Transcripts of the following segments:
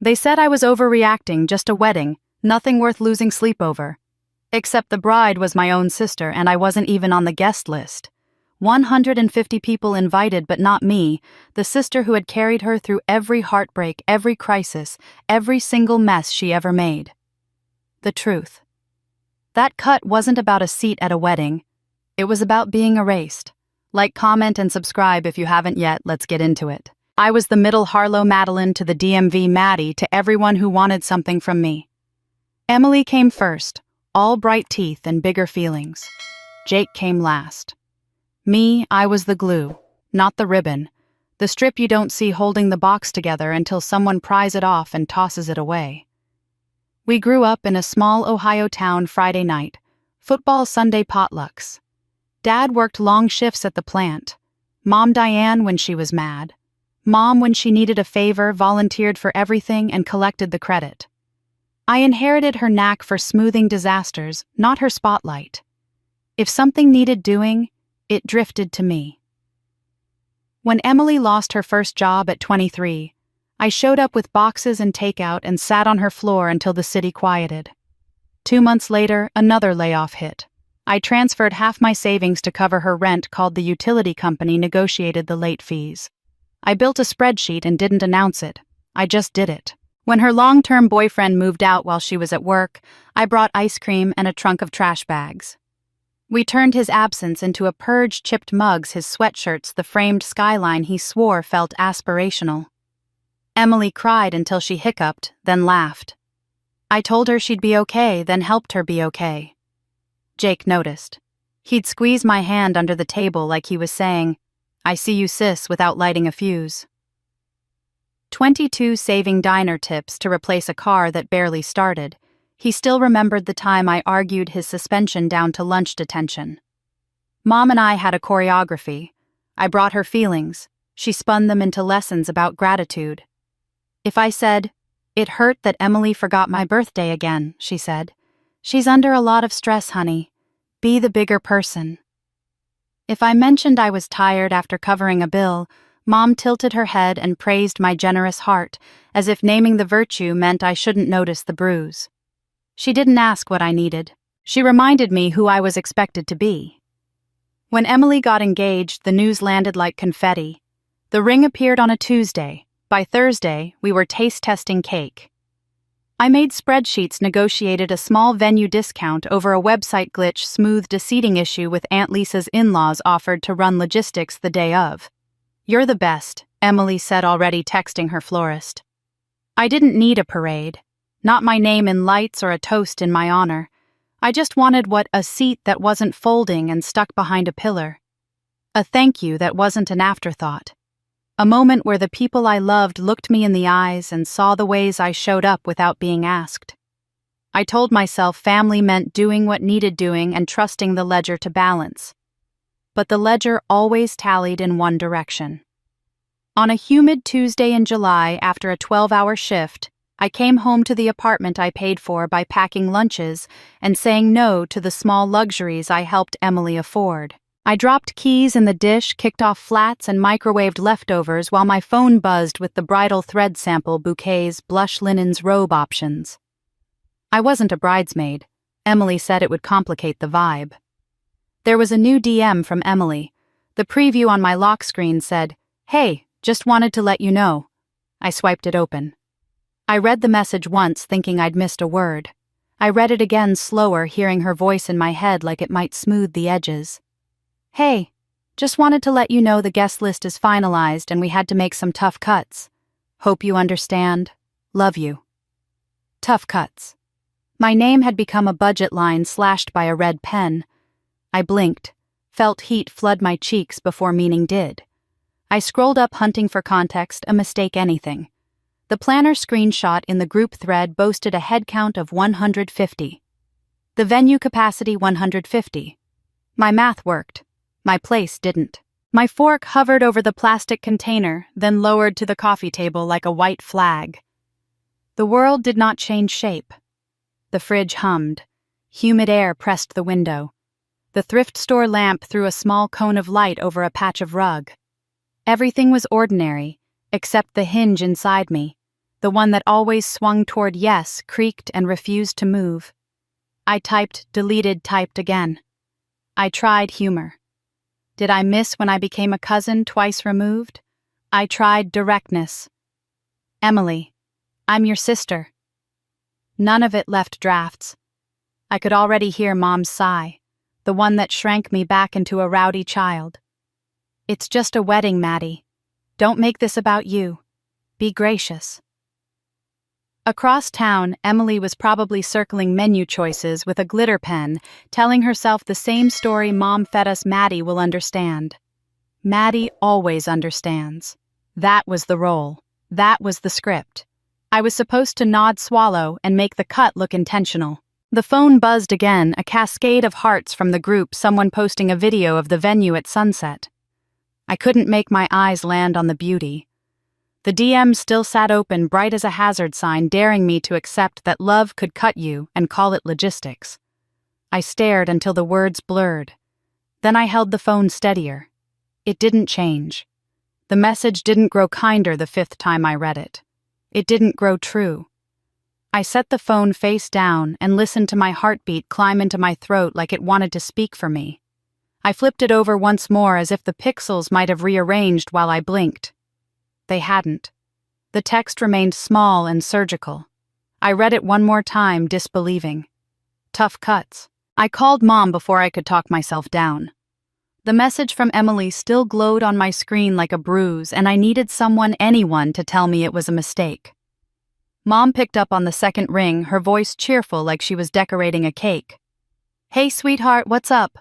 They said I was overreacting, just a wedding, nothing worth losing sleep over. Except the bride was my own sister and I wasn't even on the guest list. 150 people invited but not me, the sister who had carried her through every heartbreak, every crisis, every single mess she ever made. The truth. That cut wasn't about a seat at a wedding. It was about being erased. Like, comment, and subscribe if you haven't yet. Let's get into it. I was the middle Harlow Madeline to the DMV Maddie to everyone who wanted something from me. Emily came first, all bright teeth and bigger feelings. Jake came last. Me, I was the glue, not the ribbon, the strip you don't see holding the box together until someone pries it off and tosses it away. We grew up in a small Ohio town Friday night, football Sunday potlucks. Dad worked long shifts at the plant. Mom Diane when she was mad. Mom when she needed a favor volunteered for everything and collected the credit. I inherited her knack for smoothing disasters, not her spotlight. If something needed doing, it drifted to me. When Emily lost her first job at 23, I showed up with boxes and takeout and sat on her floor until the city quieted. 2 months later, another layoff hit. I transferred half my savings to cover her rent, called the utility company, negotiated the late fees. I built a spreadsheet and didn't announce it. I just did it. When her long-term boyfriend moved out while she was at work, I brought ice cream and a trunk of trash bags. We turned his absence into a purge, chipped mugs, his sweatshirts, the framed skyline he swore felt aspirational. Emily cried until she hiccuped, then laughed. I told her she'd be okay, then helped her be okay. Jake noticed. He'd squeeze my hand under the table like he was saying, "I see you, sis," without lighting a fuse. 22 saving diner tips to replace a car that barely started. He still remembered the time I argued his suspension down to lunch detention. Mom and I had a choreography. I brought her feelings. She spun them into lessons about gratitude. If I said, "It hurt that Emily forgot my birthday again," she said, "She's under a lot of stress, honey. Be the bigger person." If I mentioned I was tired after covering a bill, Mom tilted her head and praised my generous heart, as if naming the virtue meant I shouldn't notice the bruise. She didn't ask what I needed. She reminded me who I was expected to be. When Emily got engaged, the news landed like confetti. The ring appeared on a Tuesday. By Thursday, we were taste-testing cake. I made spreadsheets, negotiated a small venue discount over a website glitch, smoothed a seating issue with Aunt Lisa's in-laws, offered to run logistics the day of. "You're the best," Emily said, already texting her florist. I didn't need a parade. Not my name in lights or a toast in my honor. I just wanted a seat that wasn't folding and stuck behind a pillar. A thank you that wasn't an afterthought. A moment where the people I loved looked me in the eyes and saw the ways I showed up without being asked. I told myself family meant doing what needed doing and trusting the ledger to balance. But the ledger always tallied in one direction. On a humid Tuesday in July, after a 12-hour shift, I came home to the apartment I paid for by packing lunches and saying no to the small luxuries I helped Emily afford. I dropped keys in the dish, kicked off flats, and microwaved leftovers while my phone buzzed with the bridal thread sample bouquets, blush linens, robe options. I wasn't a bridesmaid. Emily said it would complicate the vibe. There was a new DM from Emily. The preview on my lock screen said, "Hey, just wanted to let you know." I swiped it open. I read the message once, thinking I'd missed a word. I read it again slower, hearing her voice in my head like it might smooth the edges. "Hey, just wanted to let you know the guest list is finalized and we had to make some tough cuts. Hope you understand. Love you." Tough cuts. My name had become a budget line slashed by a red pen. I blinked, felt heat flood my cheeks before meaning did. I scrolled up, hunting for context, a mistake, anything. The planner screenshot in the group thread boasted a head count of 150. The venue capacity 150. My math worked. My place didn't. My fork hovered over the plastic container, then lowered to the coffee table like a white flag. The world did not change shape. The fridge hummed. Humid air pressed the window. The thrift store lamp threw a small cone of light over a patch of rug. Everything was ordinary, except the hinge inside me. The one that always swung toward yes, creaked, and refused to move. I typed, deleted, typed again. I tried humor. Did I miss when I became a cousin twice removed? I tried directness. Emily, I'm your sister. None of it left drafts. I could already hear Mom's sigh, the one that shrank me back into a rowdy child. It's just a wedding, Maddie. Don't make this about you. Be gracious. Across town, Emily was probably circling menu choices with a glitter pen, telling herself the same story Mom fed us Maddie will understand. Maddie always understands. That was the role. That was the script. I was supposed to nod swallow and make the cut look intentional. The phone buzzed again, a cascade of hearts from the group, someone posting a video of the venue at sunset. I couldn't make my eyes land on the beauty. The DM still sat open, bright as a hazard sign, daring me to accept that love could cut you and call it logistics. I stared until the words blurred. Then I held the phone steadier. It didn't change. The message didn't grow kinder the fifth time I read it. It didn't grow true. I set the phone face down and listened to my heartbeat climb into my throat like it wanted to speak for me. I flipped it over once more as if the pixels might have rearranged while I blinked. They hadn't. The text remained small and surgical. I read it one more time, disbelieving. Tough cuts. I called Mom before I could talk myself down. The message from Emily still glowed on my screen like a bruise, and I needed someone, anyone, to tell me it was a mistake. Mom picked up on the second ring, her voice cheerful like she was decorating a cake. "Hey, sweetheart, what's up?"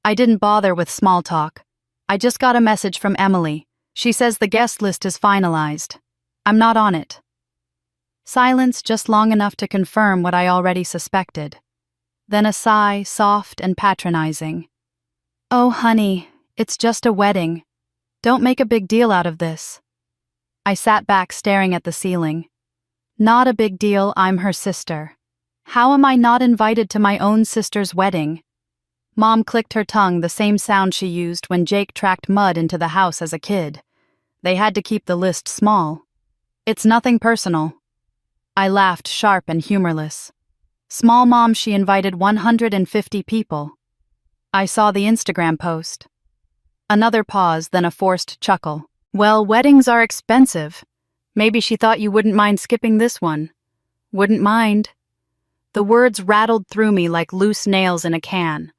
I didn't bother with small talk. I just got a message from Emily. She says the guest list is finalized. I'm not on it. Silence just long enough to confirm what I already suspected. Then a sigh, soft and patronizing. "Oh, honey, it's just a wedding. Don't make a big deal out of this." I sat back staring at the ceiling. Not a big deal, I'm her sister. How am I not invited to my own sister's wedding? Mom clicked her tongue, the same sound she used when Jake tracked mud into the house as a kid. They had to keep the list small. "It's nothing personal." I laughed, sharp and humorless. Small Mom, she invited 150 people. I saw the Instagram post. Another pause, then a forced chuckle. "Well, weddings are expensive. Maybe she thought you wouldn't mind skipping this one." "Wouldn't mind." The words rattled through me like loose nails in a can.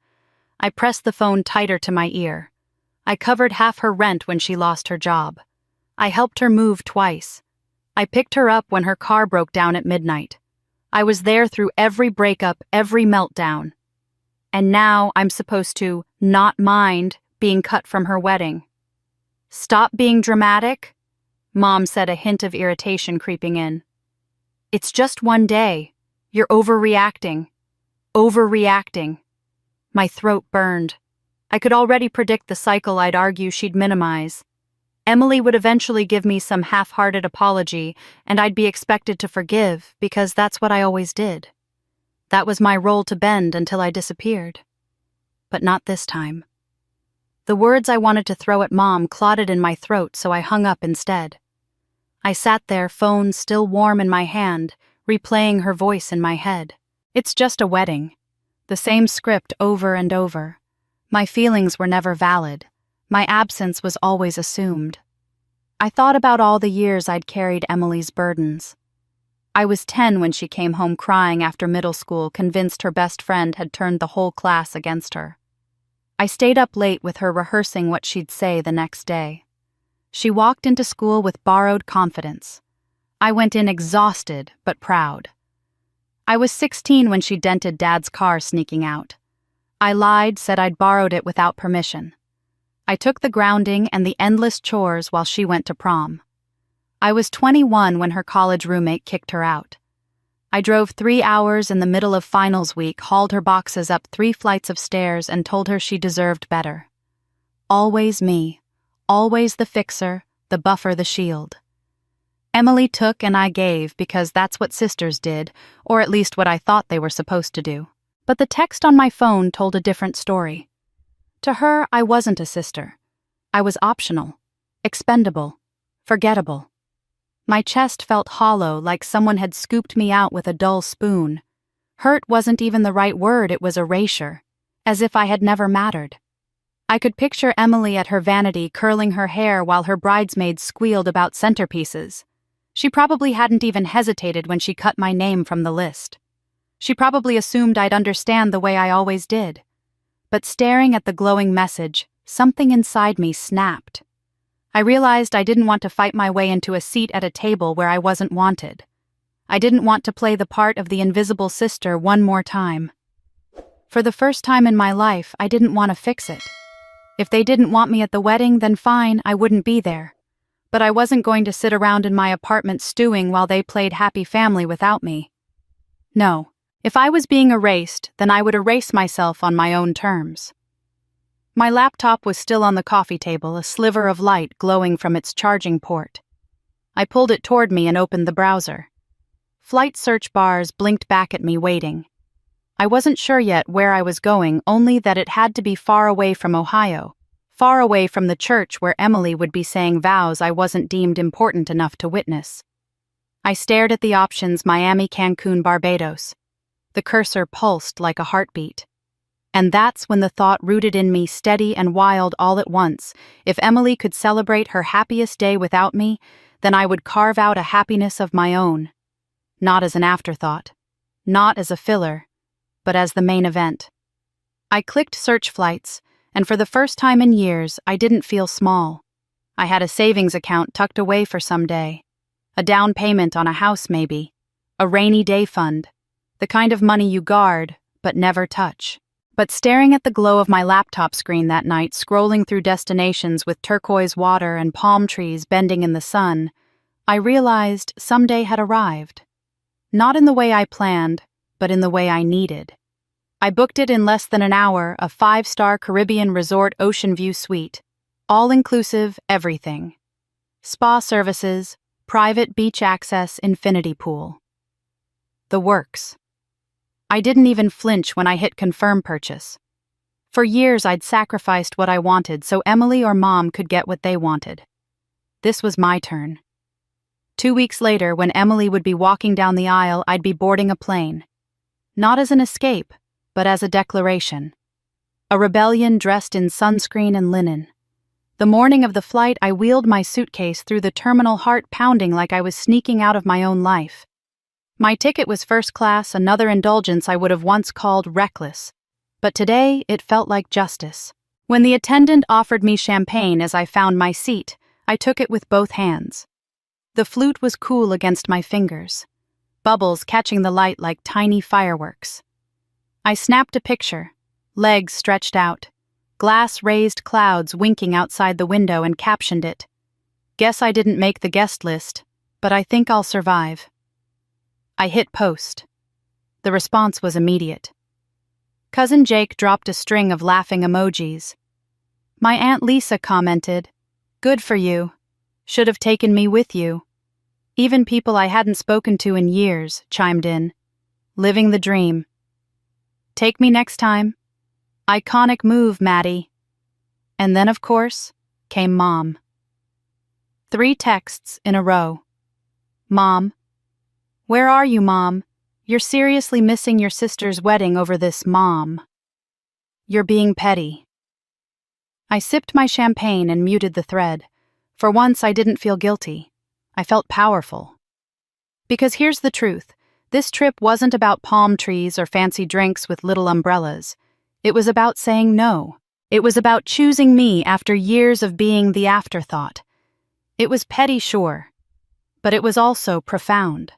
I pressed the phone tighter to my ear. I covered half her rent when she lost her job. I helped her move twice. I picked her up when her car broke down at midnight. I was there through every breakup, every meltdown. And now I'm supposed to not mind being cut from her wedding. "Stop being dramatic," Mom said, a hint of irritation creeping in. "It's just one day. You're overreacting. Overreacting." My throat burned. I could already predict the cycle I'd argue she'd minimize. Emily would eventually give me some half-hearted apology, and I'd be expected to forgive, because that's what I always did. That was my role to bend until I disappeared. But not this time. The words I wanted to throw at Mom clotted in my throat, so I hung up instead. I sat there, phone still warm in my hand, replaying her voice in my head. It's just a wedding. The same script over and over. My feelings were never valid. My absence was always assumed. I thought about all the years I'd carried Emily's burdens. I was 10 when she came home crying after middle school, convinced her best friend had turned the whole class against her. I stayed up late with her rehearsing what she'd say the next day. She walked into school with borrowed confidence. I went in exhausted but proud. I was 16 when she dented Dad's car sneaking out. I lied, said I'd borrowed it without permission. I took the grounding and the endless chores while she went to prom. I was 21 when her college roommate kicked her out. I drove 3 hours in the middle of finals week, hauled her boxes up 3 flights of stairs, and told her she deserved better. Always me. Always the fixer, the buffer, the shield. Emily took and I gave because that's what sisters did, or at least what I thought they were supposed to do. But the text on my phone told a different story. To her, I wasn't a sister. I was optional, expendable, forgettable. My chest felt hollow, like someone had scooped me out with a dull spoon. Hurt wasn't even the right word, it was erasure, as if I had never mattered. I could picture Emily at her vanity curling her hair while her bridesmaids squealed about centerpieces. She probably hadn't even hesitated when she cut my name from the list. She probably assumed I'd understand the way I always did. But staring at the glowing message, something inside me snapped. I realized I didn't want to fight my way into a seat at a table where I wasn't wanted. I didn't want to play the part of the invisible sister one more time. For the first time in my life, I didn't want to fix it. If they didn't want me at the wedding, then fine, I wouldn't be there. But I wasn't going to sit around in my apartment stewing while they played happy family without me. No, if I was being erased, then I would erase myself on my own terms. My laptop was still on the coffee table, a sliver of light glowing from its charging port. I pulled it toward me and opened the browser. Flight search bars blinked back at me, waiting. I wasn't sure yet where I was going, only that it had to be far away from Ohio, far away from the church where Emily would be saying vows I wasn't deemed important enough to witness. I stared at the options: Miami, Cancun, Barbados. The cursor pulsed like a heartbeat. And that's when the thought rooted in me, steady and wild all at once: if Emily could celebrate her happiest day without me, then I would carve out a happiness of my own. Not as an afterthought, not as a filler, but as the main event. I clicked search flights, and for the first time in years, I didn't feel small. I had a savings account tucked away for someday. A down payment on a house, maybe. A rainy day fund. The kind of money you guard, but never touch. But staring at the glow of my laptop screen that night, scrolling through destinations with turquoise water and palm trees bending in the sun, I realized someday had arrived. Not in the way I planned, but in the way I needed. I booked it in less than an hour, a 5-star Caribbean resort ocean view suite. All-inclusive everything. Spa services, private beach access, infinity pool. The works. I didn't even flinch when I hit confirm purchase. For years I'd sacrificed what I wanted so Emily or Mom could get what they wanted. This was my turn. 2 weeks later, when Emily would be walking down the aisle, I'd be boarding a plane. Not as an escape, but as a declaration. A rebellion dressed in sunscreen and linen. The morning of the flight, I wheeled my suitcase through the terminal, heart pounding like I was sneaking out of my own life. My ticket was first class, another indulgence I would have once called reckless. But today, it felt like justice. When the attendant offered me champagne as I found my seat, I took it with both hands. The flute was cool against my fingers, bubbles catching the light like tiny fireworks. I snapped a picture, legs stretched out, glass-raised clouds winking outside the window, and captioned it, "Guess I didn't make the guest list, but I think I'll survive." I hit post. The response was immediate. Cousin Jake dropped a string of laughing emojis. My Aunt Lisa commented, "Good for you. Should have taken me with you." Even people I hadn't spoken to in years chimed in. Living the dream. Take me next time. Iconic move, Maddie. And then, of course, came Mom. 3 texts in a row. Mom. Where are you, Mom? You're seriously missing your sister's wedding over this, Mom. You're being petty. I sipped my champagne and muted the thread. For once, I didn't feel guilty. I felt powerful. Because here's the truth. This trip wasn't about palm trees or fancy drinks with little umbrellas. It was about saying no. It was about choosing me after years of being the afterthought. It was petty, sure, but it was also profound.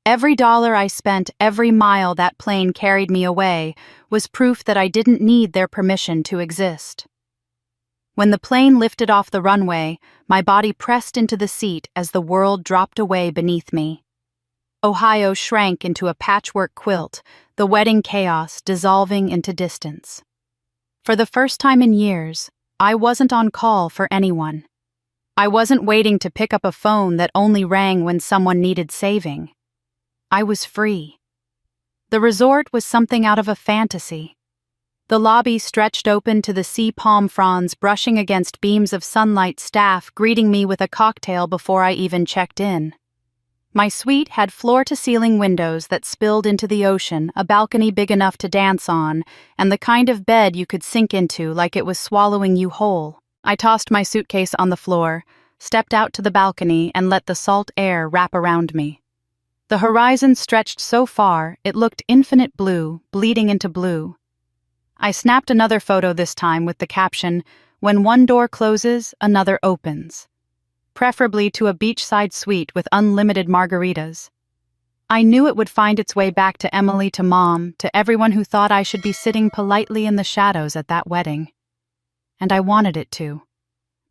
Every dollar I spent, every mile that plane carried me away, was proof that I didn't need their permission to exist. When the plane lifted off the runway, my body pressed into the seat as the world dropped away beneath me. Ohio shrank into a patchwork quilt, the wedding chaos dissolving into distance. For the first time in years, I wasn't on call for anyone. I wasn't waiting to pick up a phone that only rang when someone needed saving. I was free. The resort was something out of a fantasy. The lobby stretched open to the sea palm fronds brushing against beams of sunlight, staff greeting me with a cocktail before I even checked in. My suite had floor-to-ceiling windows that spilled into the ocean, a balcony big enough to dance on, and the kind of bed you could sink into like it was swallowing you whole. I tossed my suitcase on the floor, stepped out to the balcony, and let the salt air wrap around me. The horizon stretched so far, it looked infinite blue, bleeding into blue. I snapped another photo this time with the caption, "When one door closes, another opens." Preferably to a beachside suite with unlimited margaritas. I knew it would find its way back to Emily, to Mom, to everyone who thought I should be sitting politely in the shadows at that wedding. And I wanted it to.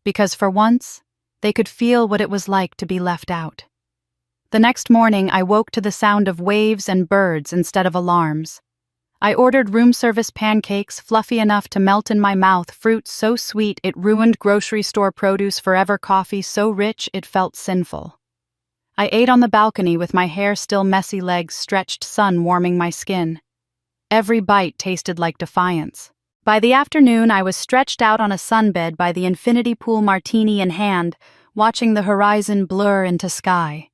Because for once, they could feel what it was like to be left out. The next morning, I woke to the sound of waves and birds instead of alarms. I ordered room service pancakes fluffy enough to melt in my mouth, fruit so sweet it ruined grocery store produce, Forever coffee so rich it felt sinful. I ate on the balcony with my hair still messy, legs stretched, sun warming my skin. Every bite tasted like defiance. By the afternoon, I was stretched out on a sunbed by the infinity pool, martini in hand, watching the horizon blur into sky.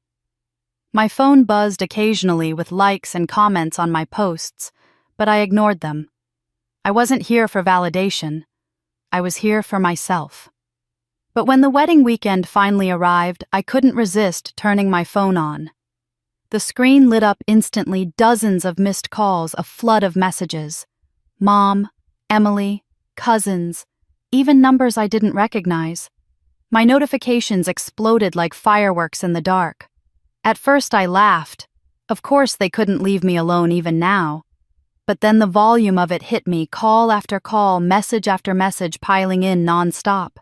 My phone buzzed occasionally with likes and comments on my posts, but I ignored them. I wasn't here for validation. I was here for myself. But when the wedding weekend finally arrived, I couldn't resist turning my phone on. The screen lit up instantly, dozens of missed calls, a flood of messages. Mom, Emily, cousins, even numbers I didn't recognize. My notifications exploded like fireworks in the dark. At first I laughed. Of course they couldn't leave me alone even now. But then the volume of it hit me, call after call, message after message piling in non-stop.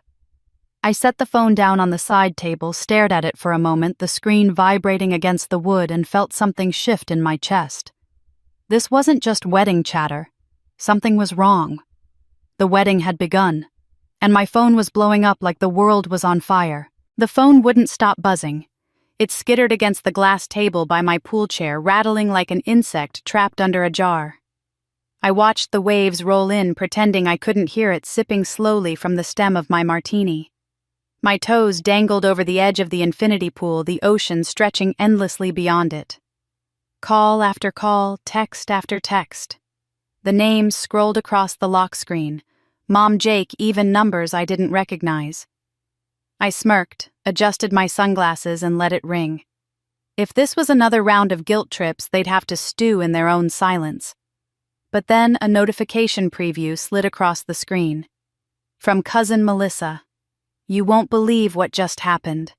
I set the phone down on the side table, stared at it for a moment, the screen vibrating against the wood, and felt something shift in my chest. This wasn't just wedding chatter. Something was wrong. The wedding had begun, and my phone was blowing up like the world was on fire. The phone wouldn't stop buzzing. It skittered against the glass table by my pool chair, rattling like an insect trapped under a jar. I watched the waves roll in, pretending I couldn't hear it, sipping slowly from the stem of my martini. My toes dangled over the edge of the infinity pool, the ocean stretching endlessly beyond it. Call after call, text after text. The names scrolled across the lock screen. Mom, Jake, even numbers I didn't recognize. I smirked, adjusted my sunglasses, and let it ring. If this was another round of guilt trips, they'd have to stew in their own silence. But then a notification preview slid across the screen. From Cousin Melissa. You won't believe what just happened.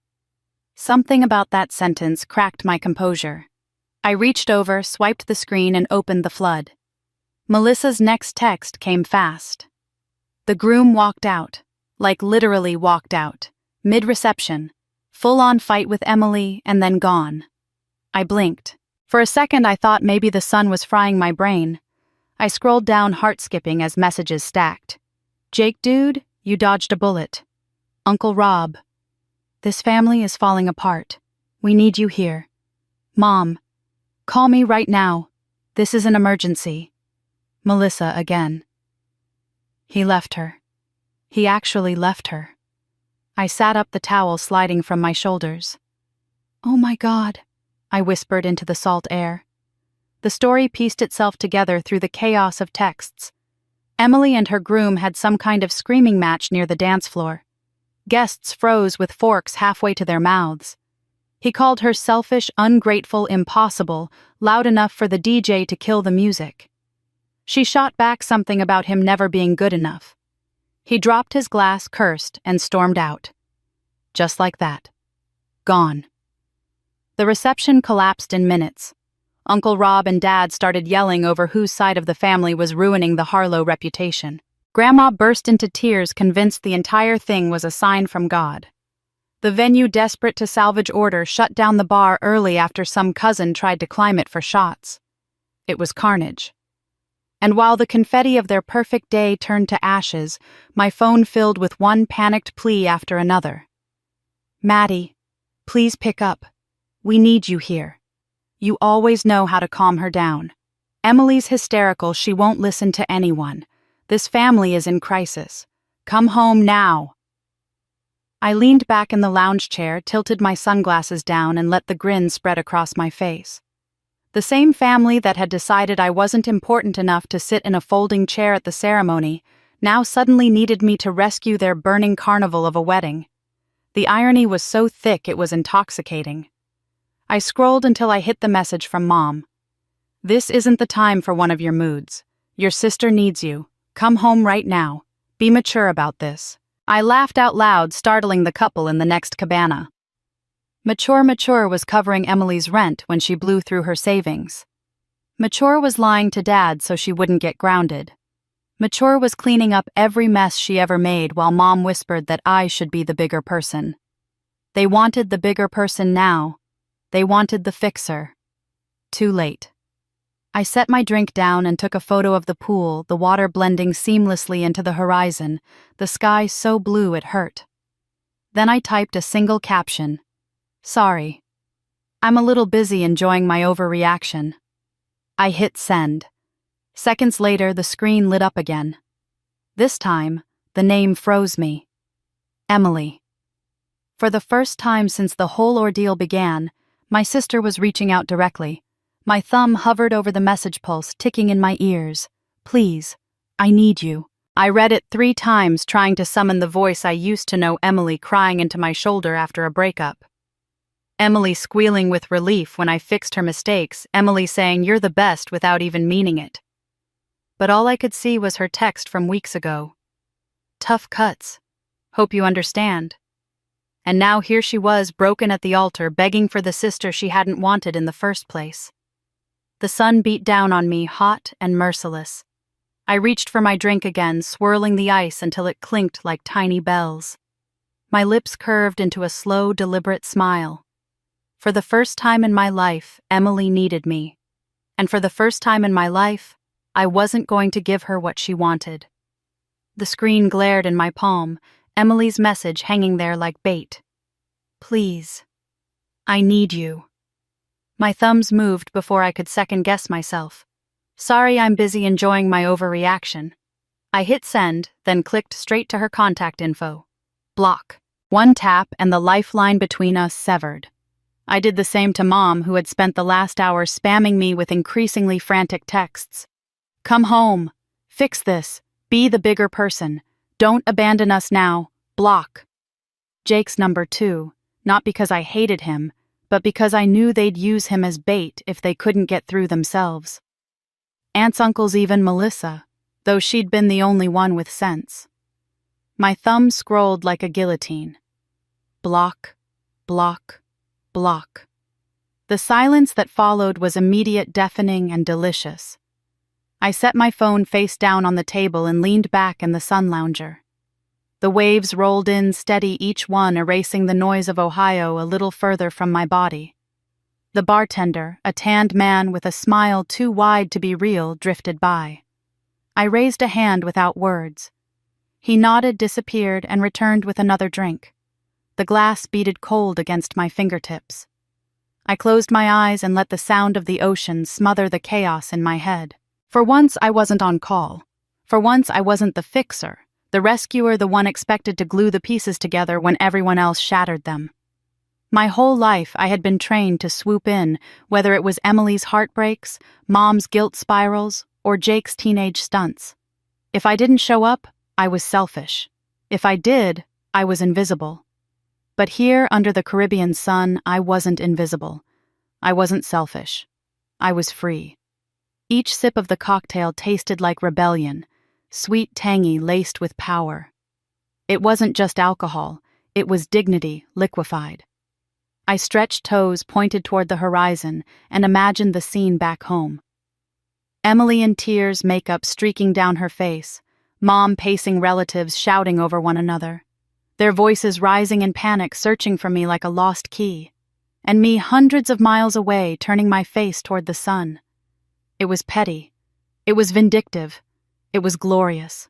Something about that sentence cracked my composure. I reached over, swiped the screen, and opened the flood. Melissa's next text came fast. The groom walked out, like literally walked out, mid-reception, full-on fight with Emily, and then gone. I blinked. For a second I thought maybe the sun was frying my brain. I scrolled down, heart-skipping as messages stacked. Jake dude, you dodged a bullet. Uncle Rob. This family is falling apart. We need you here. Mom. Call me right now. This is an emergency. Melissa again. He left her. He actually left her. I sat up, the towel sliding from my shoulders. Oh my God, I whispered into the salt air. The story pieced itself together through the chaos of texts. Emily and her groom had some kind of screaming match near the dance floor. Guests froze with forks halfway to their mouths. He called her selfish, ungrateful, impossible, loud enough for the DJ to kill the music. She shot back something about him never being good enough. He dropped his glass, cursed, and stormed out. Just like that. Gone. The reception collapsed in minutes. Uncle Rob and Dad started yelling over whose side of the family was ruining the Harlow reputation. Grandma burst into tears, convinced the entire thing was a sign from God. The venue, desperate to salvage order, shut down the bar early after some cousin tried to climb it for shots. It was carnage. And while the confetti of their perfect day turned to ashes, my phone filled with one panicked plea after another. Maddie, please pick up. We need you here. You always know how to calm her down. Emily's hysterical, she won't listen to anyone. This family is in crisis. Come home now. I leaned back in the lounge chair, tilted my sunglasses down, and let the grin spread across my face. The same family that had decided I wasn't important enough to sit in a folding chair at the ceremony now suddenly needed me to rescue their burning carnival of a wedding. The irony was so thick it was intoxicating. I scrolled until I hit the message from Mom. "This isn't the time for one of your moods. Your sister needs you. Come home right now. Be mature about this." I laughed out loud, startling the couple in the next cabana. Mature was covering Emily's rent when she blew through her savings. Mature was lying to Dad so she wouldn't get grounded. Mature was cleaning up every mess she ever made while Mom whispered that I should be the bigger person. They wanted the bigger person now. They wanted the fixer. Too late. I set my drink down and took a photo of the pool, the water blending seamlessly into the horizon, the sky so blue it hurt. Then I typed a single caption. "Sorry. I'm a little busy enjoying my overreaction." I hit send. Seconds later, the screen lit up again. This time, the name froze me. Emily. For the first time since the whole ordeal began, my sister was reaching out directly. My thumb hovered over the message pulse, ticking in my ears. "Please, I need you." I read it 3 times, trying to summon the voice I used to know, Emily crying into my shoulder after a breakup. Emily squealing with relief when I fixed her mistakes, Emily saying "you're the best" without even meaning it. But all I could see was her text from weeks ago. "Tough cuts. Hope you understand." And now here she was, broken at the altar, begging for the sister she hadn't wanted in the first place. The sun beat down on me, hot and merciless. I reached for my drink again, swirling the ice until it clinked like tiny bells. My lips curved into a slow, deliberate smile. For the first time in my life, Emily needed me. And for the first time in my life, I wasn't going to give her what she wanted. The screen glared in my palm, Emily's message hanging there like bait. "Please. I need you." My thumbs moved before I could second-guess myself. "Sorry, I'm busy enjoying my overreaction." I hit send, then clicked straight to her contact info. Block. One tap and the lifeline between us severed. I did the same to Mom, who had spent the last hour spamming me with increasingly frantic texts. "Come home. Fix this. Be the bigger person. Don't abandon us now. Block." Jake's number 2, not because I hated him, but because I knew they'd use him as bait if they couldn't get through themselves. Aunt's uncles, even Melissa, though she'd been the only one with sense. My thumb scrolled like a guillotine. Block, block, block. The silence that followed was immediate, deafening, and delicious. I set my phone face down on the table and leaned back in the sun lounger. The waves rolled in steady, each one erasing the noise of Ohio a little further from my body. The bartender, a tanned man with a smile too wide to be real, drifted by. I raised a hand without words. He nodded, disappeared, and returned with another drink. The glass beaded cold against my fingertips. I closed my eyes and let the sound of the ocean smother the chaos in my head. For once, I wasn't on call. For once, I wasn't the fixer, the rescuer, the one expected to glue the pieces together when everyone else shattered them. My whole life, I had been trained to swoop in, whether it was Emily's heartbreaks, Mom's guilt spirals, or Jake's teenage stunts. If I didn't show up, I was selfish. If I did, I was invisible. But here, under the Caribbean sun, I wasn't invisible. I wasn't selfish. I was free. Each sip of the cocktail tasted like rebellion, sweet, tangy, laced with power. It wasn't just alcohol, it was dignity liquefied. I stretched toes, pointed toward the horizon, and imagined the scene back home. Emily in tears, makeup streaking down her face, Mom pacing relatives shouting over one another, their voices rising in panic, searching for me like a lost key, and me hundreds of miles away, turning my face toward the sun. It was petty. It was vindictive. It was glorious.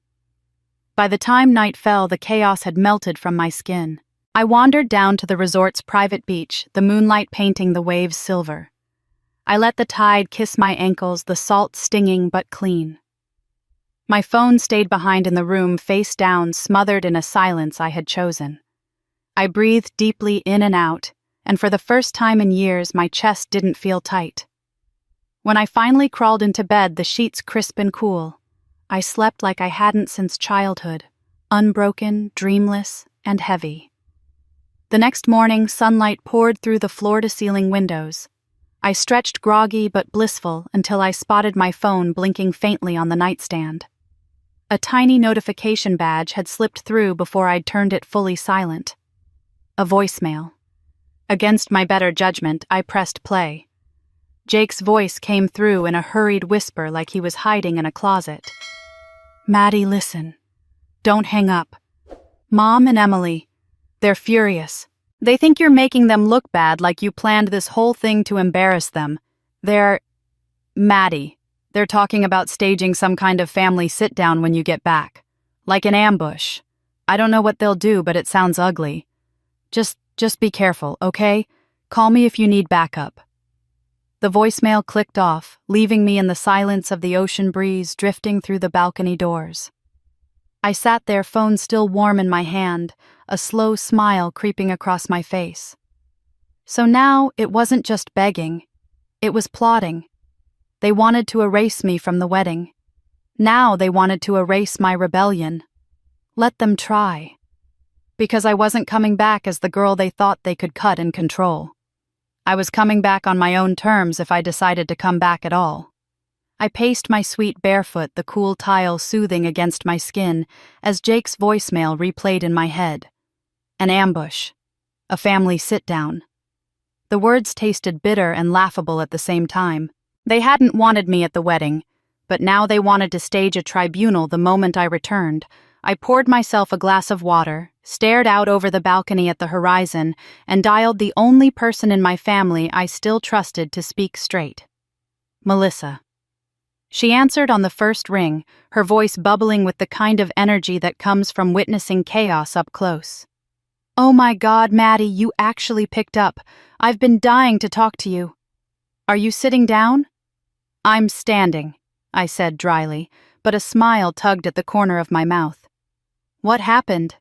By the time night fell, the chaos had melted from my skin. I wandered down to the resort's private beach, the moonlight painting the waves silver. I let the tide kiss my ankles, the salt stinging but clean. My phone stayed behind in the room, face down, smothered in a silence I had chosen. I breathed deeply in and out, and for the first time in years my chest didn't feel tight. When I finally crawled into bed, the sheets crisp and cool, I slept like I hadn't since childhood, unbroken, dreamless, and heavy. The next morning, sunlight poured through the floor-to-ceiling windows. I stretched groggy but blissful until I spotted my phone blinking faintly on the nightstand. A tiny notification badge had slipped through before I'd turned it fully silent. A voicemail. Against my better judgment, I pressed play. Jake's voice came through in a hurried whisper like he was hiding in a closet. "Maddie, listen. Don't hang up. Mom and Emily, they're furious. They think you're making them look bad, like you planned this whole thing to embarrass them. Maddie, they're talking about staging some kind of family sit-down when you get back. Like an ambush. I don't know what they'll do, but it sounds ugly. Just be careful, okay? Call me if you need backup." The voicemail clicked off, leaving me in the silence of the ocean breeze drifting through the balcony doors. I sat there, phone still warm in my hand, a slow smile creeping across my face. So now it wasn't just begging, it was plotting. They wanted to erase me from the wedding. Now they wanted to erase my rebellion. Let them try. Because I wasn't coming back as the girl they thought they could cut and control. I was coming back on my own terms if I decided to come back at all. I paced my suite barefoot, the cool tile soothing against my skin, as Jake's voicemail replayed in my head. An ambush. A family sit-down. The words tasted bitter and laughable at the same time. They hadn't wanted me at the wedding, but now they wanted to stage a tribunal the moment I returned. I poured myself a glass of water, stared out over the balcony at the horizon, and dialed the only person in my family I still trusted to speak straight. Melissa. She answered on the first ring, her voice bubbling with the kind of energy that comes from witnessing chaos up close. "Oh my God, Maddie, you actually picked up. I've been dying to talk to you. Are you sitting down?" "I'm standing," I said dryly, but a smile tugged at the corner of my mouth. "What happened?"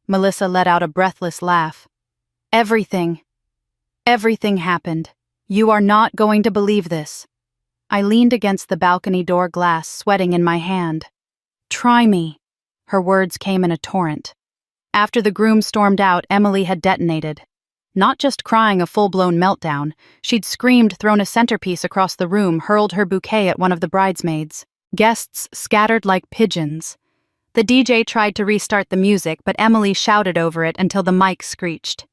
Melissa let out a breathless laugh. Everything happened. You are not going to believe this." I leaned against the balcony door glass, sweating in my hand. "Try me." Her words came in a torrent. After the groom stormed out, Emily had detonated. Not just crying a full-blown meltdown, she'd screamed, thrown a centerpiece across the room, hurled her bouquet at one of the bridesmaids. Guests scattered like pigeons. The DJ tried to restart the music, but Emily shouted over it until the mic screeched.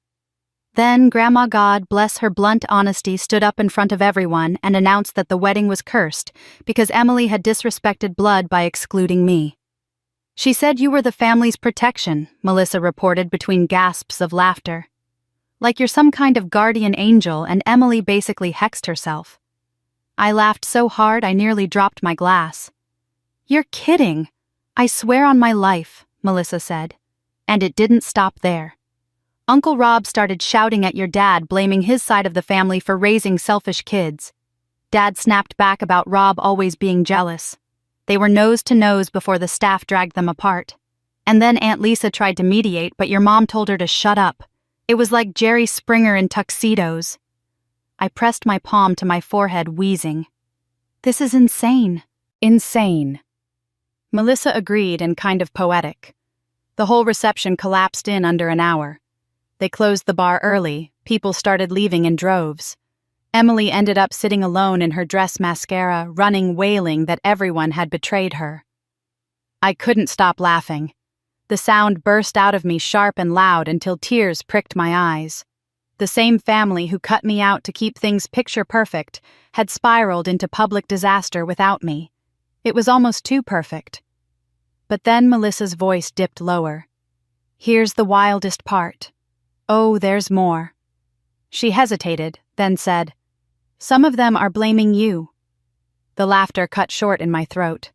Then Grandma, God bless her blunt honesty, stood up in front of everyone and announced that the wedding was cursed because Emily had disrespected blood by excluding me. "She said you were the family's protection," Melissa reported between gasps of laughter. "Like you're some kind of guardian angel, and Emily basically hexed herself." I laughed so hard I nearly dropped my glass. "You're kidding. I swear on my life," Melissa said. And it didn't stop there. "Uncle Rob started shouting at your dad, blaming his side of the family for raising selfish kids. Dad snapped back about Rob always being jealous. They were nose to nose before the staff dragged them apart. And then Aunt Lisa tried to mediate, but your mom told her to shut up. It was like Jerry Springer in tuxedos." I pressed my palm to my forehead, wheezing. "This is insane. Insane." Melissa agreed, and kind of poetic. The whole reception collapsed in under an hour. They closed the bar early, people started leaving in droves. Emily ended up sitting alone in her dress mascara, running, wailing that everyone had betrayed her. I couldn't stop laughing. The sound burst out of me sharp and loud until tears pricked my eyes. The same family who cut me out to keep things picture perfect had spiraled into public disaster without me. It was almost too perfect. But then Melissa's voice dipped lower. "Here's the wildest part. Oh, there's more." She hesitated, then said, "Some of them are blaming you." The laughter cut short in my throat.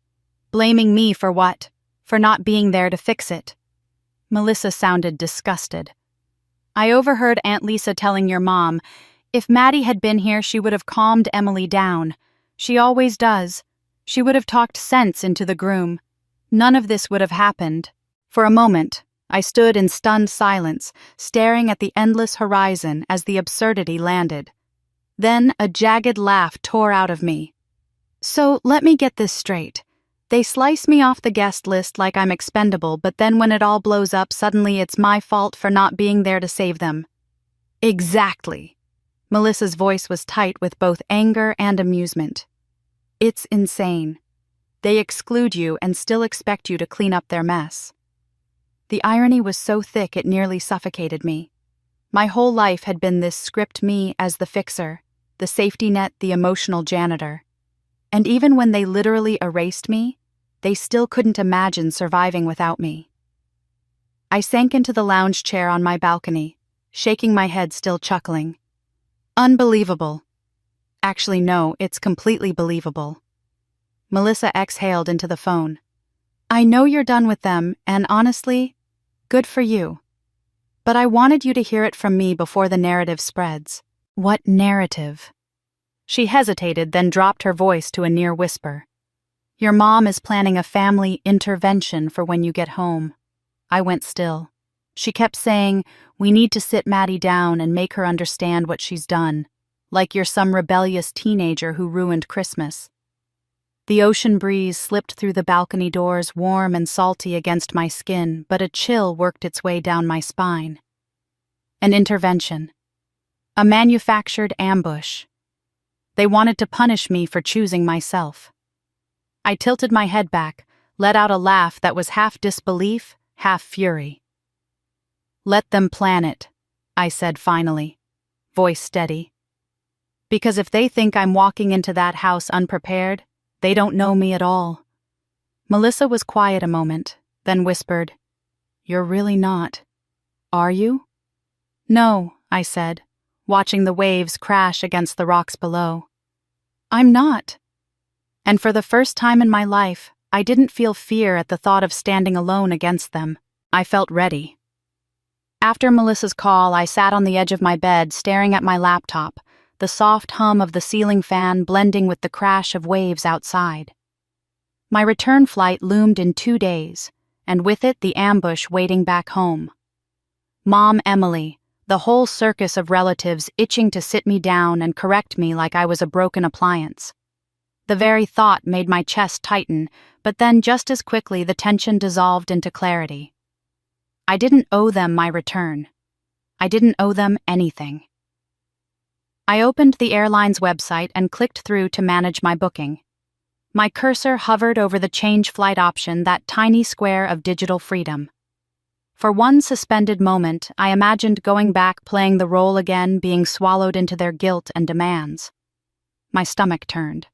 Blaming me for what? For not being there to fix it. Melissa sounded disgusted. "I overheard Aunt Lisa telling your mom, if Maddie had been here, she would have calmed Emily down. She always does. She would have talked sense into the groom. None of this would have happened." For a moment, I stood in stunned silence, staring at the endless horizon as the absurdity landed. Then a jagged laugh tore out of me. So let me get this straight. They slice me off the guest list like I'm expendable, but then when it all blows up, suddenly it's my fault for not being there to save them. Exactly. Melissa's voice was tight with both anger and amusement. It's insane. They exclude you and still expect you to clean up their mess. The irony was so thick it nearly suffocated me. My whole life had been this script, me as the fixer, the safety net, the emotional janitor. And even when they literally erased me, they still couldn't imagine surviving without me. I sank into the lounge chair on my balcony, shaking my head, still chuckling. Unbelievable. Actually, no, it's completely believable. Melissa exhaled into the phone. I know you're done with them, and honestly, good for you. But I wanted you to hear it from me before the narrative spreads. What narrative? She hesitated, then dropped her voice to a near whisper. Your mom is planning a family intervention for when you get home. I went still. She kept saying, we need to sit Maddie down and make her understand what she's done, like you're some rebellious teenager who ruined Christmas. The ocean breeze slipped through the balcony doors, warm and salty against my skin, but a chill worked its way down my spine. An intervention. A manufactured ambush. They wanted to punish me for choosing myself. I tilted my head back, let out a laugh that was half disbelief, half fury. Let them plan it, I said finally, voice steady. Because if they think I'm walking into that house unprepared, they don't know me at all. Melissa was quiet a moment, then whispered, You're really not. Are you? No, I said, watching the waves crash against the rocks below. I'm not. And for the first time in my life, I didn't feel fear at the thought of standing alone against them. I felt ready. After Melissa's call, I sat on the edge of my bed staring at my laptop, the soft hum of the ceiling fan blending with the crash of waves outside. My return flight loomed in 2 days, and with it the ambush waiting back home. Mom Emily, the whole circus of relatives itching to sit me down and correct me like I was a broken appliance. The very thought made my chest tighten, but then just as quickly the tension dissolved into clarity. I didn't owe them my return. I didn't owe them anything. I opened the airline's website and clicked through to manage my booking. My cursor hovered over the change flight option, that tiny square of digital freedom. For one suspended moment, I imagined going back, playing the role again, being swallowed into their guilt and demands. My stomach turned.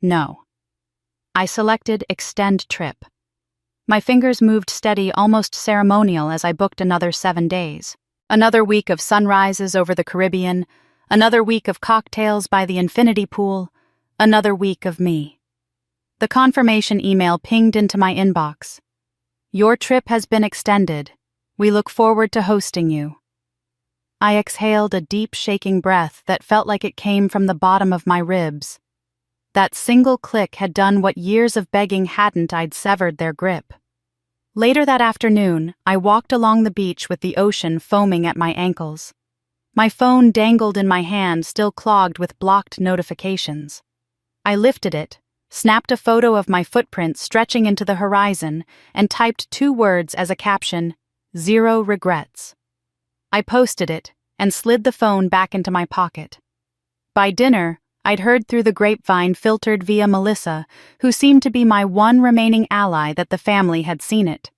No. I selected Extend Trip. My fingers moved steady, almost ceremonial, as I booked another 7 days. Another week of sunrises over the Caribbean, another week of cocktails by the infinity pool, another week of me. The confirmation email pinged into my inbox. Your trip has been extended. We look forward to hosting you. I exhaled a deep, shaking breath that felt like it came from the bottom of my ribs. That single click had done what years of begging hadn't. I'd severed their grip. Later that afternoon, I walked along the beach with the ocean foaming at my ankles. My phone dangled in my hand, still clogged with blocked notifications. I lifted it, snapped a photo of my footprint stretching into the horizon, and typed 2 words as a caption, 0 regrets. I posted it and slid the phone back into my pocket. By dinner, I'd heard through the grapevine filtered via Melissa, who seemed to be my one remaining ally, that the family had seen it.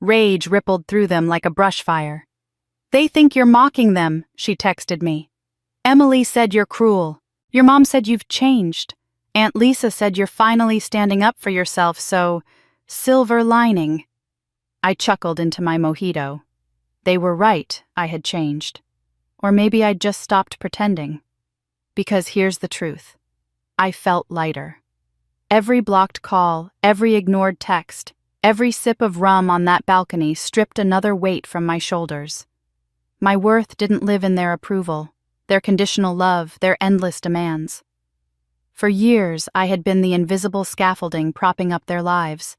Rage rippled through them like a brush fire. They think you're mocking them, she texted me. Emily said you're cruel. Your mom said you've changed. Aunt Lisa said you're finally standing up for yourself, so, silver lining. I chuckled into my mojito. They were right, I had changed. Or maybe I'd just stopped pretending. Because here's the truth. I felt lighter. Every blocked call, every ignored text, every sip of rum on that balcony stripped another weight from my shoulders. My worth didn't live in their approval, their conditional love, their endless demands. For years, I had been the invisible scaffolding propping up their lives.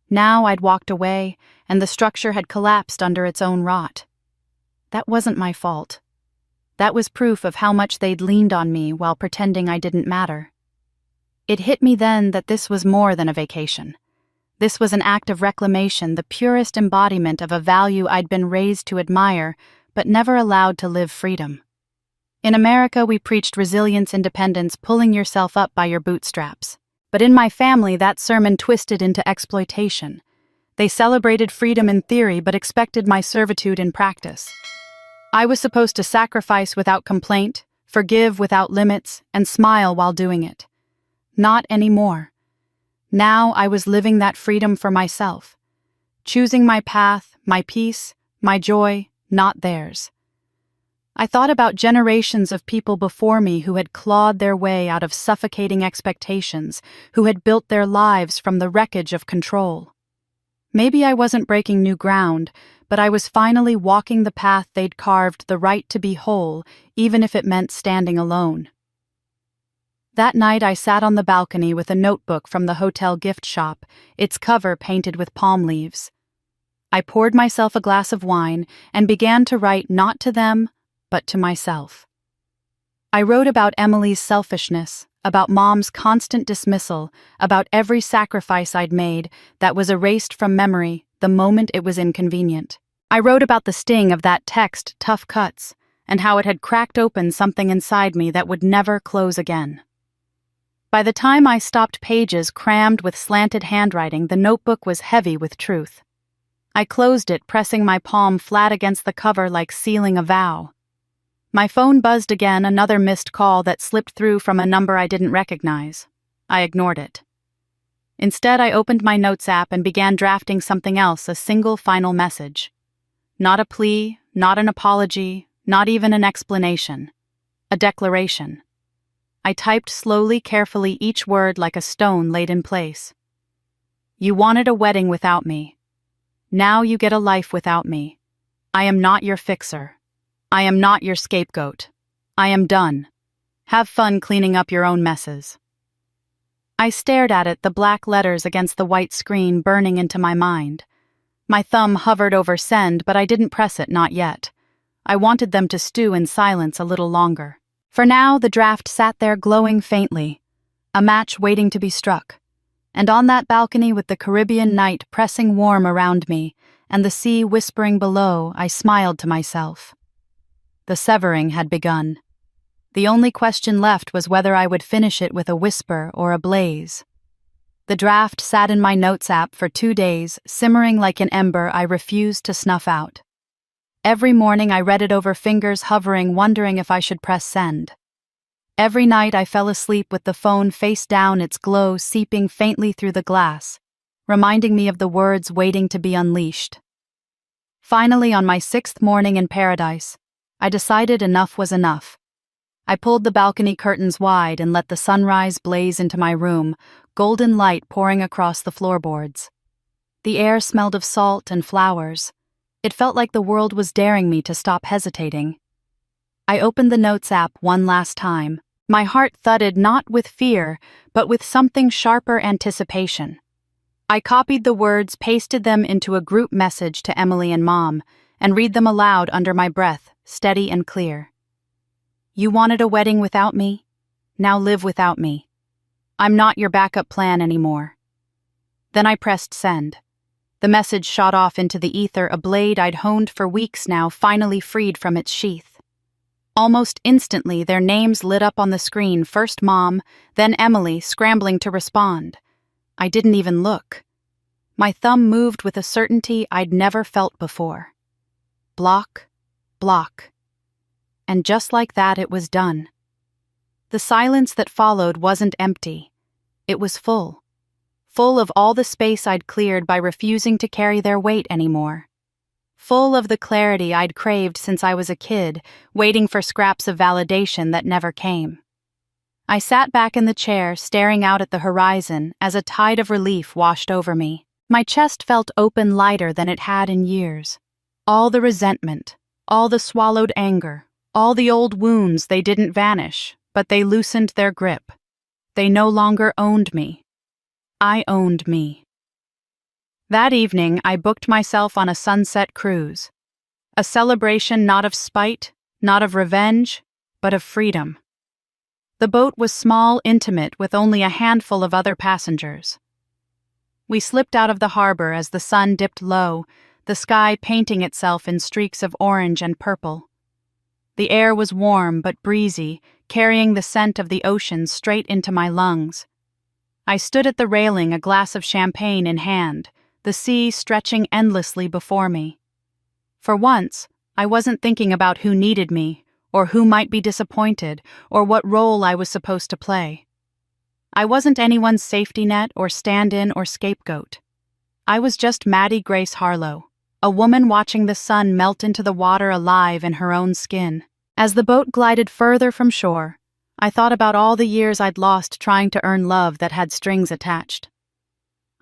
Now I'd walked away, and the structure had collapsed under its own rot. That wasn't my fault. That was proof of how much they'd leaned on me while pretending I didn't matter. It hit me then that this was more than a vacation. This was an act of reclamation, the purest embodiment of a value I'd been raised to admire, but never allowed to live freedom. In America, we preached resilience, independence, pulling yourself up by your bootstraps. But in my family, that sermon twisted into exploitation. They celebrated freedom in theory, but expected my servitude in practice. I was supposed to sacrifice without complaint, forgive without limits, and smile while doing it. Not anymore. Now I was living that freedom for myself, choosing my path, my peace, my joy, not theirs. I thought about generations of people before me who had clawed their way out of suffocating expectations, who had built their lives from the wreckage of control. Maybe I wasn't breaking new ground, but I was finally walking the path they'd carved, the right to be whole, even if it meant standing alone. That night I sat on the balcony with a notebook from the hotel gift shop, its cover painted with palm leaves. I poured myself a glass of wine and began to write not to them, but to myself. I wrote about Emily's selfishness, about Mom's constant dismissal, about every sacrifice I'd made that was erased from memory the moment it was inconvenient. I wrote about the sting of that text, Tough Cuts, and how it had cracked open something inside me that would never close again. By the time I stopped pages crammed with slanted handwriting, the notebook was heavy with truth. I closed it, pressing my palm flat against the cover like sealing a vow. My phone buzzed again, another missed call that slipped through from a number I didn't recognize. I ignored it. Instead, I opened my notes app and began drafting something else, a single final message. Not a plea, not an apology, not even an explanation. A declaration. I typed slowly, carefully, each word like a stone laid in place. You wanted a wedding without me. Now you get a life without me. I am not your fixer. I am not your scapegoat. I am done. Have fun cleaning up your own messes. I stared at it, the black letters against the white screen burning into my mind. My thumb hovered over send, but I didn't press it, not yet. I wanted them to stew in silence a little longer. For now, the draft sat there glowing faintly, a match waiting to be struck. And on that balcony with the Caribbean night pressing warm around me and the sea whispering below, I smiled to myself. The severing had begun. The only question left was whether I would finish it with a whisper or a blaze. The draft sat in my notes app for 2 days, simmering like an ember I refused to snuff out. Every morning I read it over, fingers hovering, wondering if I should press send. Every night I fell asleep with the phone face down, its glow seeping faintly through the glass, reminding me of the words waiting to be unleashed. Finally, on my 6th morning in paradise, I decided enough was enough. I pulled the balcony curtains wide and let the sunrise blaze into my room, golden light pouring across the floorboards. The air smelled of salt and flowers. It felt like the world was daring me to stop hesitating. I opened the notes app one last time. My heart thudded not with fear, but with something sharper, anticipation. I copied the words, pasted them into a group message to Emily and Mom, and read them aloud under my breath, steady and clear. You wanted a wedding without me? Now live without me. I'm not your backup plan anymore. Then I pressed send. The message shot off into the ether, a blade I'd honed for weeks now, finally freed from its sheath. Almost instantly, their names lit up on the screen, first Mom, then Emily, scrambling to respond. I didn't even look. My thumb moved with a certainty I'd never felt before. Block, block. And just like that, it was done. The silence that followed wasn't empty. It was full. Full of all the space I'd cleared by refusing to carry their weight anymore. Full of the clarity I'd craved since I was a kid, waiting for scraps of validation that never came. I sat back in the chair, staring out at the horizon as a tide of relief washed over me. My chest felt open, lighter than it had in years. All the resentment, all the swallowed anger, all the old wounds, they didn't vanish, but they loosened their grip. They no longer owned me. I owned me. That evening, I booked myself on a sunset cruise. A celebration not of spite, not of revenge, but of freedom. The boat was small, intimate, with only a handful of other passengers. We slipped out of the harbor as the sun dipped low, the sky painting itself in streaks of orange and purple. The air was warm but breezy, carrying the scent of the ocean straight into my lungs. I stood at the railing, a glass of champagne in hand, the sea stretching endlessly before me. For once, I wasn't thinking about who needed me, or who might be disappointed, or what role I was supposed to play. I wasn't anyone's safety net or stand-in or scapegoat. I was just Maddie Grace Harlow, a woman watching the sun melt into the water alive in her own skin. As the boat glided further from shore, I thought about all the years I'd lost trying to earn love that had strings attached.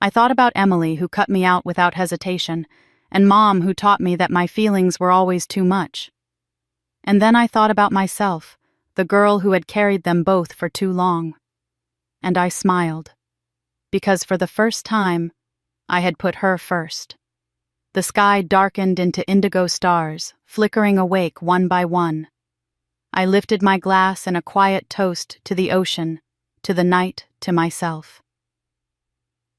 I thought about Emily, who cut me out without hesitation, and Mom, who taught me that my feelings were always too much. And then I thought about myself, the girl who had carried them both for too long. And I smiled, because for the first time, I had put her first. The sky darkened into indigo stars, flickering awake one by one. I lifted my glass in a quiet toast to the ocean, to the night, to myself.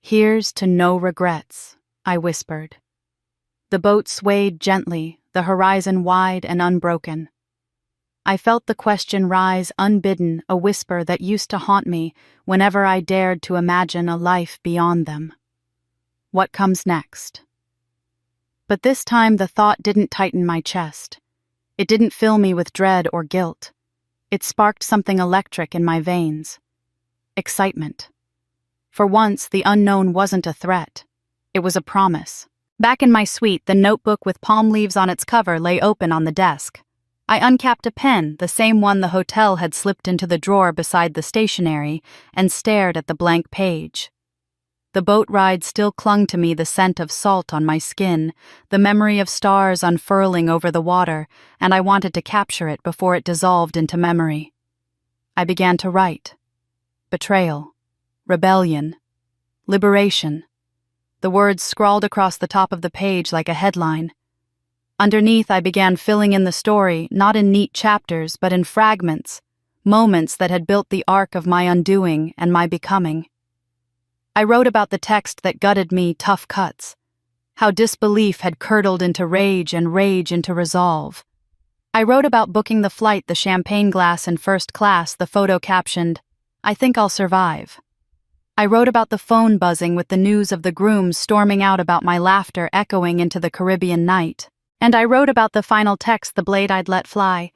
"Here's to no regrets," I whispered. The boat swayed gently, the horizon wide and unbroken. I felt the question rise unbidden, a whisper that used to haunt me whenever I dared to imagine a life beyond them. What comes next? But this time the thought didn't tighten my chest. It didn't fill me with dread or guilt. It sparked something electric in my veins. Excitement. For once, the unknown wasn't a threat. It was a promise. Back in my suite, the notebook with palm leaves on its cover lay open on the desk. I uncapped a pen, the same one the hotel had slipped into the drawer beside the stationery, and stared at the blank page. The boat ride still clung to me, the scent of salt on my skin, the memory of stars unfurling over the water, and I wanted to capture it before it dissolved into memory. I began to write. Betrayal. Rebellion. Liberation. The words scrawled across the top of the page like a headline. Underneath, I began filling in the story, not in neat chapters, but in fragments, moments that had built the arc of my undoing and my becoming. I wrote about the text that gutted me, tough cuts, how disbelief had curdled into rage and rage into resolve. I wrote about booking the flight, the champagne glass in first class, the photo captioned, "I think I'll survive." I wrote about the phone buzzing with the news of the grooms storming out, about my laughter echoing into the Caribbean night. And I wrote about the final text, the blade I'd let fly,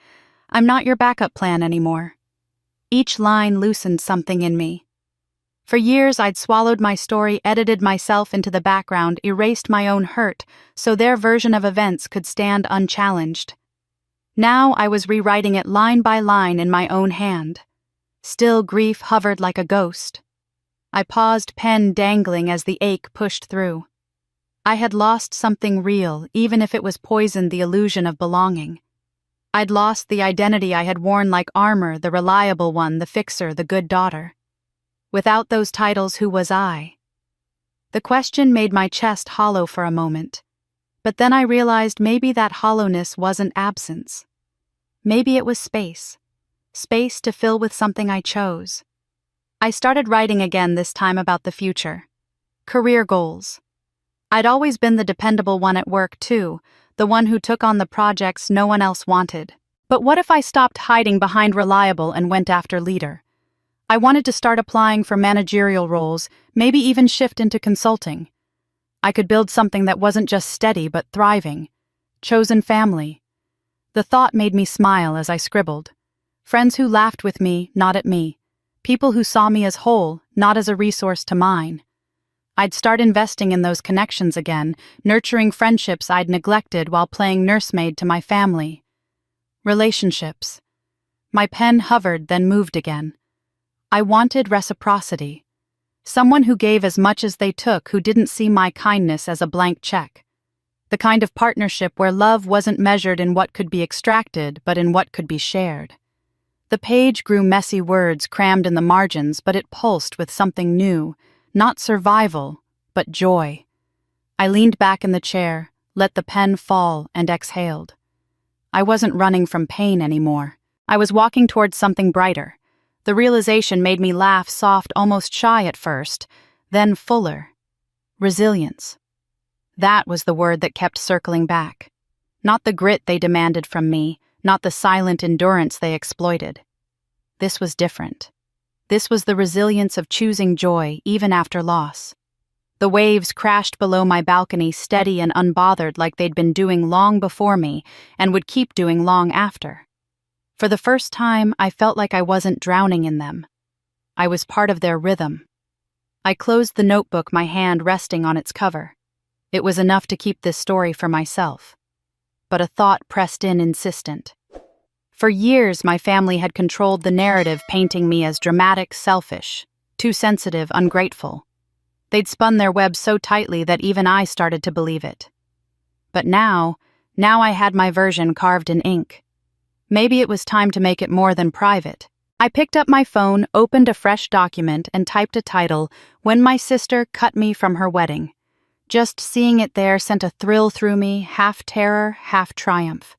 "I'm not your backup plan anymore." Each line loosened something in me. For years I'd swallowed my story, edited myself into the background, erased my own hurt, so their version of events could stand unchallenged. Now I was rewriting it line by line in my own hand. Still grief hovered like a ghost. I paused, pen dangling as the ache pushed through. I had lost something real, even if it was poisoned the illusion of belonging. I'd lost the identity I had worn like armor, the reliable one, the fixer, the good daughter. Without those titles, who was I? The question made my chest hollow for a moment. But then I realized maybe that hollowness wasn't absence. Maybe it was space. Space to fill with something I chose. I started writing again, this time about the future. Career goals. I'd always been the dependable one at work, too, the one who took on the projects no one else wanted. But what if I stopped hiding behind reliable and went after leader? I wanted to start applying for managerial roles, maybe even shift into consulting. I could build something that wasn't just steady but thriving. Chosen family. The thought made me smile as I scribbled. Friends who laughed with me, not at me. People who saw me as whole, not as a resource to mine. I'd start investing in those connections again, nurturing friendships I'd neglected while playing nursemaid to my family. Relationships. My pen hovered, then moved again. I wanted reciprocity. Someone who gave as much as they took, who didn't see my kindness as a blank check. The kind of partnership where love wasn't measured in what could be extracted, but in what could be shared. The page grew messy words crammed in the margins, but it pulsed with something new, not survival, but joy. I leaned back in the chair, let the pen fall, and exhaled. I wasn't running from pain anymore. I was walking towards something brighter. The realization made me laugh soft, almost shy at first, then fuller. Resilience. That was the word that kept circling back. Not the grit they demanded from me, not the silent endurance they exploited. This was different. This was the resilience of choosing joy even after loss. The waves crashed below my balcony steady and unbothered like they'd been doing long before me and would keep doing long after. For the first time, I felt like I wasn't drowning in them. I was part of their rhythm. I closed the notebook, my hand resting on its cover. It was enough to keep this story for myself. But a thought pressed in insistent. For years, my family had controlled the narrative, painting me as dramatic, selfish, too sensitive, ungrateful. They'd spun their web so tightly that even I started to believe it. But now I had my version carved in ink. Maybe it was time to make it more than private. I picked up my phone, opened a fresh document, and typed a title, "When My Sister Cut Me From Her Wedding." Just seeing it there sent a thrill through me, half terror, half triumph.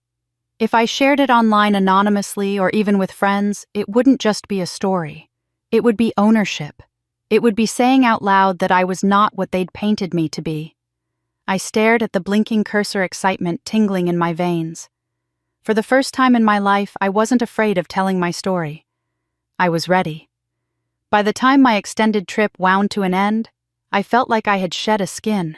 If I shared it online anonymously or even with friends, it wouldn't just be a story. It would be ownership. It would be saying out loud that I was not what they'd painted me to be. I stared at the blinking cursor, excitement tingling in my veins. For the first time in my life, I wasn't afraid of telling my story. I was ready. By the time my extended trip wound to an end, I felt like I had shed a skin.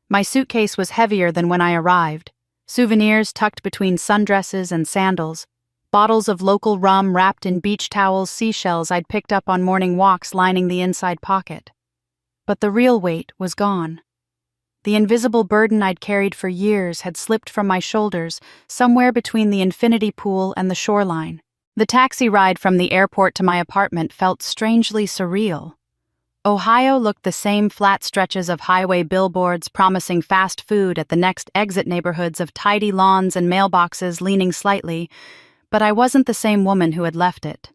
My suitcase was heavier than when I arrived, souvenirs tucked between sundresses and sandals, bottles of local rum wrapped in beach towels, seashells I'd picked up on morning walks lining the inside pocket. But the real weight was gone. The invisible burden I'd carried for years had slipped from my shoulders somewhere between the infinity pool and the shoreline. The taxi ride from the airport to my apartment felt strangely surreal. Ohio looked the same, flat stretches of highway billboards promising fast food at the next exit, neighborhoods of tidy lawns and mailboxes leaning slightly, but I wasn't the same woman who had left it.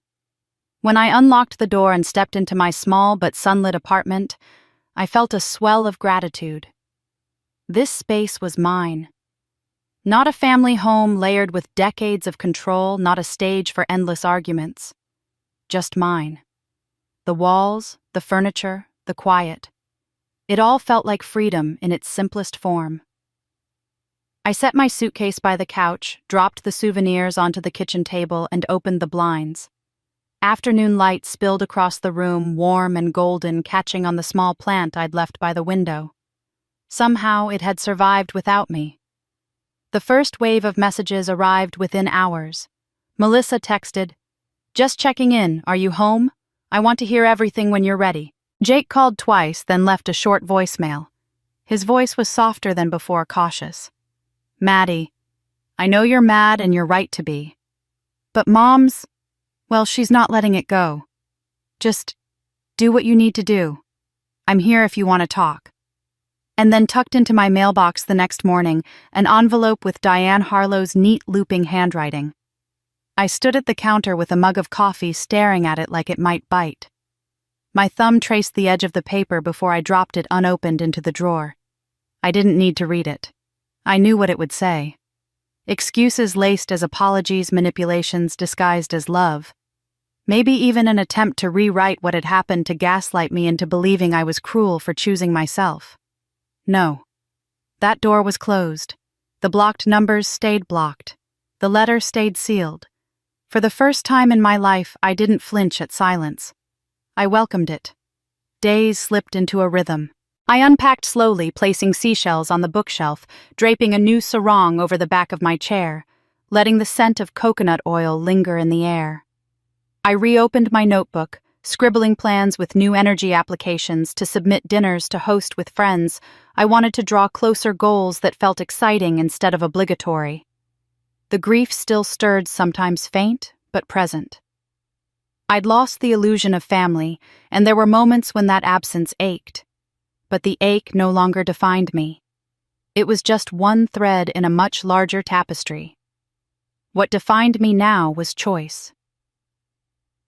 When I unlocked the door and stepped into my small but sunlit apartment, I felt a swell of gratitude. This space was mine. Not a family home layered with decades of control, not a stage for endless arguments. Just mine. The walls, the furniture, the quiet. It all felt like freedom in its simplest form. I set my suitcase by the couch, dropped the souvenirs onto the kitchen table, and opened the blinds. Afternoon light spilled across the room, warm and golden, catching on the small plant I'd left by the window. Somehow it had survived without me. The first wave of messages arrived within hours. Melissa texted, "Just checking in, are you home? I want to hear everything when you're ready." Jake called twice, then left a short voicemail. His voice was softer than before, cautious. "Maddie, I know you're mad and you're right to be. But Mom's, well, she's not letting it go. Just do what you need to do. I'm here if you want to talk." And then tucked into my mailbox the next morning, an envelope with Diane Harlow's neat looping handwriting. I stood at the counter with a mug of coffee, staring at it like it might bite. My thumb traced the edge of the paper before I dropped it unopened into the drawer. I didn't need to read it. I knew what it would say. Excuses laced as apologies, manipulations disguised as love. Maybe even an attempt to rewrite what had happened to gaslight me into believing I was cruel for choosing myself. No. That door was closed. The blocked numbers stayed blocked. The letter stayed sealed. For the first time in my life, I didn't flinch at silence. I welcomed it. Days slipped into a rhythm. I unpacked slowly, placing seashells on the bookshelf, draping a new sarong over the back of my chair, letting the scent of coconut oil linger in the air. I reopened my notebook, scribbling plans with new energy applications to submit dinners to host with friends. I wanted to draw closer goals that felt exciting instead of obligatory. The grief still stirred, sometimes faint, but present. I'd lost the illusion of family, and there were moments when that absence ached. But the ache no longer defined me. It was just one thread in a much larger tapestry. What defined me now was choice.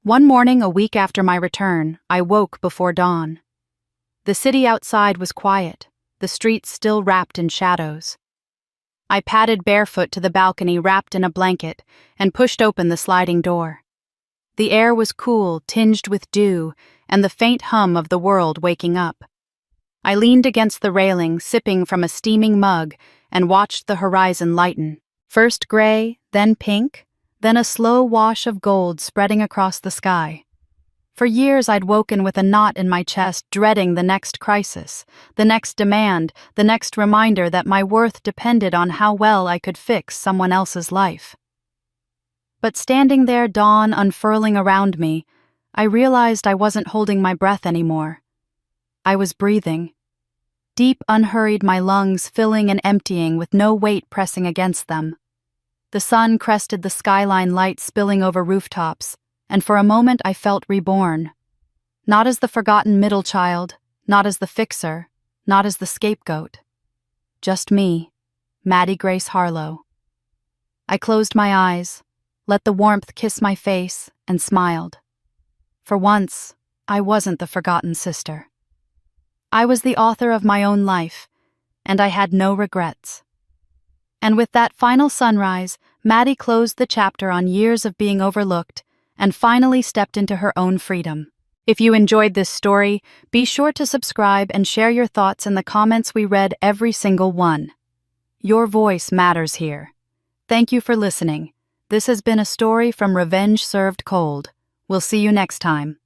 One morning, a week after my return, I woke before dawn. The city outside was quiet. the streets still wrapped in shadows. I padded barefoot to the balcony wrapped in a blanket and pushed open the sliding door. The air was cool, tinged with dew, and the faint hum of the world waking up. I leaned against the railing, sipping from a steaming mug, and watched the horizon lighten. First gray, then pink, then a slow wash of gold spreading across the sky. For years I'd woken with a knot in my chest, dreading the next crisis, the next demand, the next reminder that my worth depended on how well I could fix someone else's life. But standing there, dawn unfurling around me, I realized I wasn't holding my breath anymore. I was breathing. Deep, unhurried, my lungs filling and emptying with no weight pressing against them. The sun crested the skyline, light spilling over rooftops, and for a moment I felt reborn. Not as the forgotten middle child, not as the fixer, not as the scapegoat. Just me, Maddie Grace Harlow. I closed my eyes, let the warmth kiss my face, and smiled. For once, I wasn't the forgotten sister. I was the author of my own life, and I had no regrets. And with that final sunrise, Maddie closed the chapter on years of being overlooked and finally stepped into her own freedom. If you enjoyed this story, be sure to subscribe and share your thoughts in the comments. We read every single one. Your voice matters here. Thank you for listening. This has been a story from Revenge Served Cold. We'll see you next time.